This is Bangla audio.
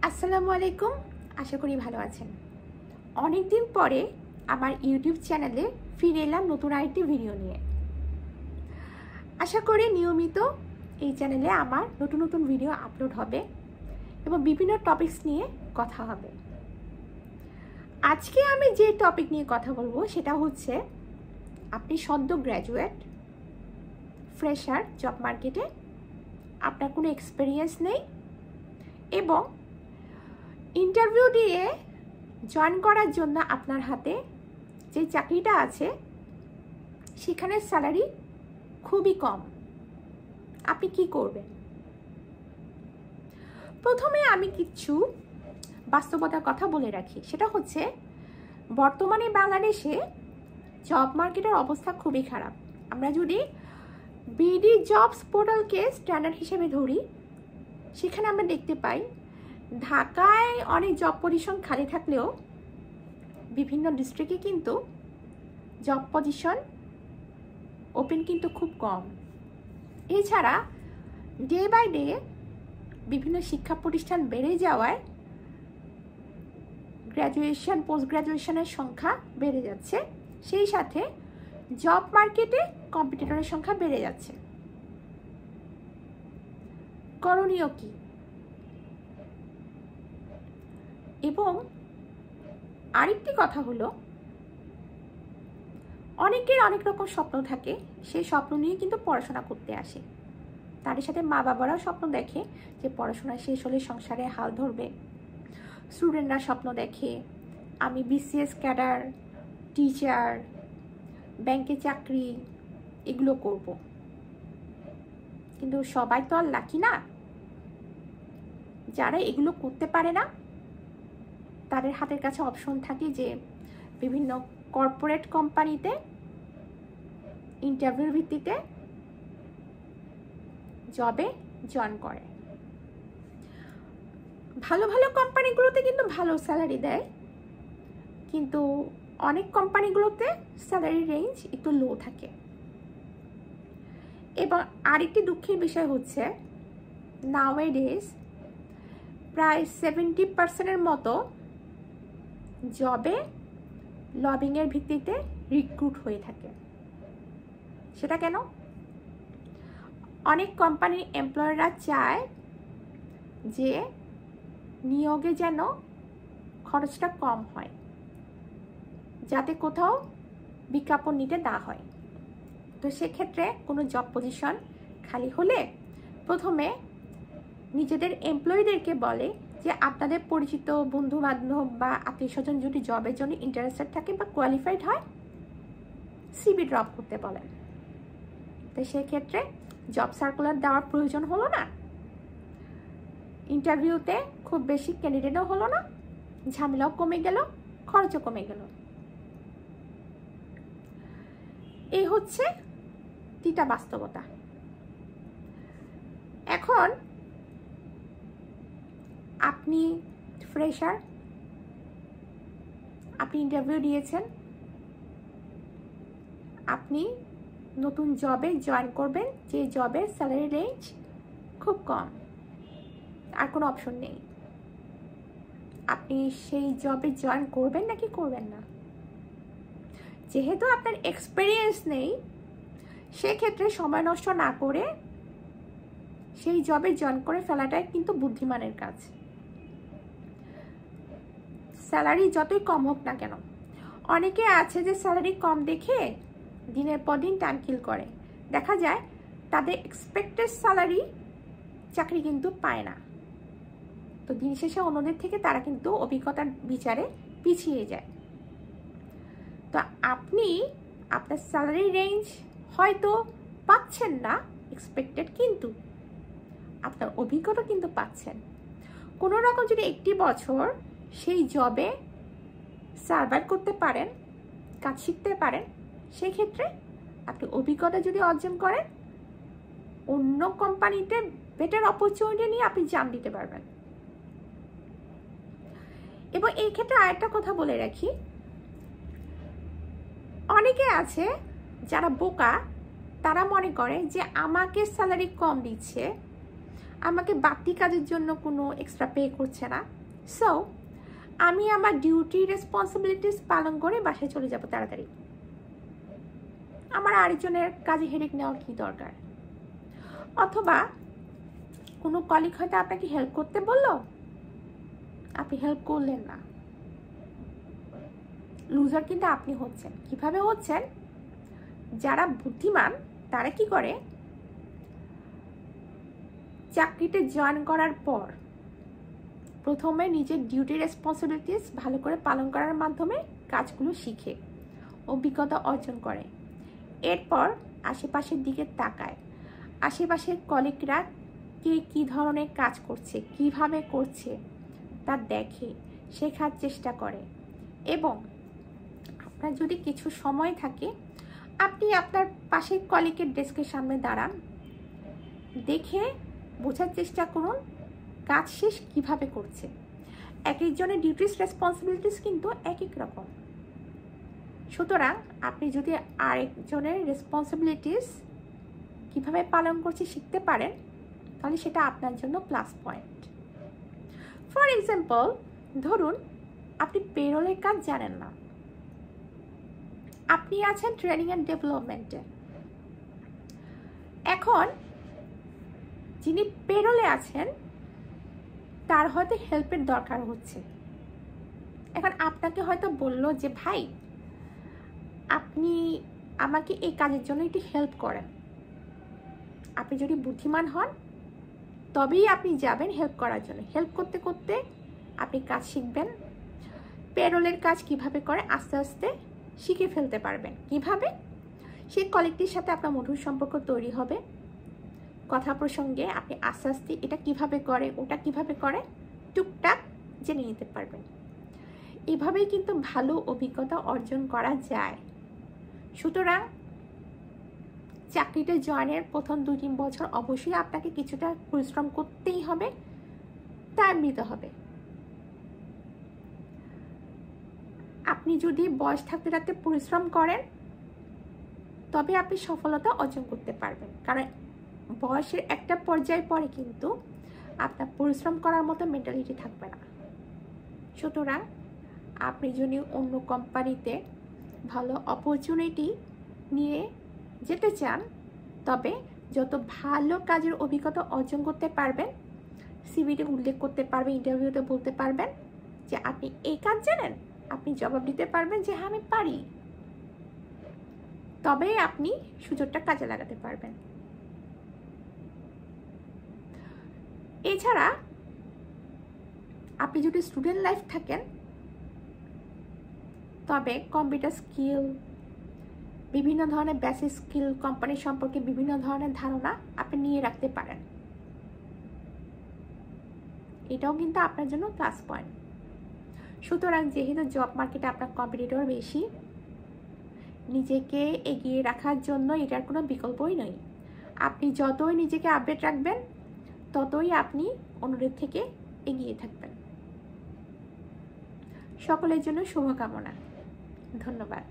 আসসালামু আলাইকুম, আশা করি ভালো আছেন। অনেক দিন পরে আমার ইউটিউব চ্যানেলে ফিরে এলাম নতুন আরেকটি ভিডিও নিয়ে। আশা করি নিয়মিত এই চ্যানেলে আমার নতুন নতুন ভিডিও আপলোড হবে এবং বিভিন্ন টপিকস নিয়ে কথা হবে। আজকে আমি যে টপিক নিয়ে কথা বলবো সেটা হচ্ছে, আপনি সদ্য গ্র্যাজুয়েট, ফ্রেশার, জব মার্কেটে আপনার কোনো এক্সপিরিয়েন্স নেই এবং ইন্টারভিউ দিয়ে জয়েন করার জন্য আপনার হাতে যে চাকরিটা আছে সেখানে স্যালারি খুবই কম। আপনি কি করবেন? প্রথমে আমি কিছু বাস্তবতার কথা বলে রাখি। সেটা হচ্ছে, বর্তমানে বাংলাদেশে জব মার্কেটের অবস্থা খুবই খারাপ। আমরা যদি বিডি জবস পোর্টালকে স্ট্যান্ডার্ড হিসেবে ধরি, সেখানে আমরা দেখতে পাই ঢাকায় অনেক জব পজিশন খালি থাকলেও বিভিন্ন ডিস্ট্রিক্টে কিন্তু জব পজিশন ওপেন কিন্তু খুব কম। এছাড়া ডে বাই ডে বিভিন্ন শিক্ষা প্রতিষ্ঠান বেড়ে যাওয়ায় গ্র্যাজুয়েশন, পোস্ট গ্র্যাজুয়েশনের সংখ্যা বেড়ে যাচ্ছে, সেই সাথে জব মার্কেটে কম্পিটিটরের সংখ্যা বেড়ে যাচ্ছে। করণীয় কি? এবং আরেকটি কথা হলো, অনেকের অনেক রকম স্বপ্ন থাকে, সেই স্বপ্ন নিয়ে কিন্তু পড়াশোনা করতে আসে। তাদের সাথে মা বাবারাও স্বপ্ন দেখে যে পড়াশোনা শেষ হলে সংসারে হাল ধরবে। স্টুডেন্টরা স্বপ্ন দেখে আমি বিসিএস ক্যাডার, টিচার, ব্যাংকে চাকরি এগুলো করব। কিন্তু সবাই তো আর লাকি না। যারা এগুলো করতে পারে না তাদের হাতের কাছে অপশন থাকে যে বিভিন্ন কর্পোরেট কোম্পানিতে ইন্টারভিউর ভিত্তিতে জবে জয়েন করে। ভালো ভালো কোম্পানিগুলোতে কিন্তু ভালো স্যালারি দেয়, কিন্তু অনেক কোম্পানিগুলোতে স্যালারি রেঞ্জ একটু লো থাকে। এবং আরেকটি দুঃখের বিষয় হচ্ছে, নাওএডেজ প্রায় 70% মতো জবে লবিংয়ের ভিত্তিতে রিক্রুট হয়ে থাকে। সেটা কেন? অনেক কোম্পানির এমপ্লয়াররা চায় যে নিয়োগে যেন খরচটা কম হয়, যাতে কোথাও বিজ্ঞাপন নিতে না হয়। তো সেক্ষেত্রে কোনো জব পজিশন খালি হলে প্রথমে নিজেদের এমপ্লয়ীদেরকে বলে যে আপনাদের পরিচিত বন্ধু বান্ধব বা আত্মীয় স্বজন যদি জবের জন্য ইন্টারেস্টেড থাকে বা কোয়ালিফাইড হয়, সিভি ড্রপ করতে বলেন। তো সেক্ষেত্রে জব সার্কুলার দেওয়ার প্রয়োজন হলো না, ইন্টারভিউতে খুব বেশি ক্যান্ডিডেটও হলো না, ঝামেলাও কমে গেল, খরচও কমে গেল। এই হচ্ছে তিতা বাস্তবতা। এখন আপনি ফ্রেশার, আপনি ইন্টারভিউ দিয়েছেন, আপনি নতুন জবে জয়েন করবেন, যে জবের স্যালারি রেঞ্জ খুব কম, আর কোনো অপশন নেই। আপনি সেই জবে জয়েন করবেন নাকি করবেন না? যেহেতু আপনার এক্সপিরিয়েন্স নেই, সেক্ষেত্রে সময় নষ্ট না করে সেই জবে জয়েন করে ফেলাটাই কিন্তু বুদ্ধিমানের কাজ। স্যালারি যতই কম হোক না কেন, অনেকে আছে যে স্যালারি কম দেখে দিনের পর দিন টাইম কিল করে। দেখা যায় তাদের এক্সপেক্টেড স্যালারি চাকরি কিন্তু পায় না। তো দিন শেষে অন্যদের থেকে তারা কিন্তু অভিজ্ঞতার বিচারে পিছিয়ে যায়। তো আপনি আপনার স্যালারি রেঞ্জ হয়তো পাচ্ছেন না এক্সপেক্টেড, কিন্তু আপনার অভিজ্ঞতা কিন্তু পাচ্ছেন। কোনো রকম যদি একটি বছর সেই জবে সার্ভাইভ করতে পারেন, কাজ শিখতে পারেন, সেই ক্ষেত্রে আপনি অভিজ্ঞতা যদি অর্জন করেন, অন্য কোম্পানিতে বেটার অপরচুনিটি নিয়ে আপনি জাম দিতে পারবেন। এবং এই ক্ষেত্রে আরেকটা কথা বলে রাখি, অনেকে আছে যারা বোকা, তারা মনে করে যে আমাকে স্যালারি কম দিচ্ছে, আমাকে বাড়তি কাজের জন্য কোনো এক্সট্রা পে করছে না, সো আমি আমার ডিউটি রেসপন্সিবিলিটিস পালন করে বাসায় চলে যাব তাড়াতাড়ি। আমার আরেকজনের কাজে হেডেক নেওয়া কি দরকার? অথবা কোনো কলিগ হয়তো আপনাকে হেল্প করতে বললো, আপনি হেল্প করলেন না, লুজার কিন্তু আপনি হচ্ছেন। কিভাবে হচ্ছেন? যারা বুদ্ধিমান তারা কি করে, চাকরিতে জয়েন করার পর প্রথমে নিজের ডিউটি রেসপন্সিবিলিটিস ভালো করে পালন করার মাধ্যমে কাজগুলো শিখে অভিজ্ঞতা অর্জন করে। এরপর আশেপাশের দিকে তাকায়, আশেপাশের কলিগরা কে কী ধরনের কাজ করছে, কিভাবে করছে তা দেখে, শেখার চেষ্টা করে। এবং আপনার যদি কিছু সময় থাকে, আপনি আপনার পাশের কলিগের ডেস্কের সামনে দাঁড়ান, দেখে বোঝার চেষ্টা করুন কাজ শেষ কিভাবে করছে। এক একজনের ডিউটিস রেসপন্সিবিলিটিস কিন্তু এক এক রকম। সুতরাং আপনি যদি আরেকজনের রেসপন্সিবিলিটিস কিভাবে পালন করছে শিখতে পারেন, তাহলে সেটা আপনার জন্য প্লাস পয়েন্ট। ফর এক্সাম্পল, ধরুন আপনি পেরোলের কাজ জানেন না, আপনি আছেন ট্রেনিং অ্যান্ড ডেভেলপমেন্টে। এখন যিনি পেরোলে আছেন তার হয়তো হেল্পের দরকার হচ্ছে। এখন আপনাকে হয়তো বললো যে ভাই আপনি আমাকে এই কাজের জন্য একটু হেল্প করেন। আপনি যদি বুদ্ধিমান হন তবেই আপনি যাবেন হেল্প করার জন্য। হেল্প করতে করতে আপনি কাজ শিখবেন। পেরোলের কাজ কিভাবে করে আস্তে আস্তে শিখে ফেলতে পারবেন। কিভাবে? সেই কলিগটির সাথে আপনার মধুর সম্পর্ক তৈরি হবে। কথা প্রসঙ্গে আপনি আস্তে আস্তে এটা কিভাবে করে, ওটা কিভাবে করে টুকটাক জেনে নিতে পারবেন। এভাবেই কিন্তু ভালো অভিজ্ঞতা অর্জন করা যায়। সুতরাং চাকরিতে জয়েনের প্রথম 2-3 বছর অবশ্যই আপনাকে কিছুটা পরিশ্রম করতেই হবে, টাইম নিতে হবে। আপনি যদি বয়স থাকতে থাকতে পরিশ্রম করেন তবে আপনি সফলতা অর্জন করতে পারবেন। কারণ বয়সের একটা পর্যায় পরে কিন্তু আপনার পরিশ্রম করার মতো মেন্টালিটি থাকবে না। সুতরাং আপনি যদি অন্য কোম্পানিতে ভালো অপরচুনিটি নিয়ে যেতে চান, তবে যত ভালো কাজের অভিজ্ঞতা অর্জন করতে পারবেন, সিভিতে উল্লেখ করতে পারবেন, ইন্টারভিউতে বলতে পারবেন যে আপনি এই কাজ জানেন, আপনি জবাব দিতে পারবেন যে হ্যাঁ আমি পারি, তবেই আপনি সুযোগটা কাজে লাগাতে পারবেন। এছাড়া আপনি যদি স্টুডেন্ট লাইফ থাকেন তবে কম্পিউটার স্কিল, বিভিন্ন ধরনের বেসিক স্কিল, কোম্পানি সম্পর্কে বিভিন্ন ধরনের ধারণা আপনি নিয়ে রাখতে পারেন। এটাও কিন্তু আপনার জন্য প্লাস পয়েন্ট। সুতরাং যেহেতু জব মার্কেটে আপনার কম্পিটিটর বেশি, নিজেকে এগিয়ে রাখার জন্য এটার কোনো বিকল্পই নেই। আপনি যতই নিজেকে আপডেট রাখবেন ততই আপনি অন্যদের থেকে এগিয়ে থাকবেন। সকলের জন্য শুভকামনা। ধন্যবাদ।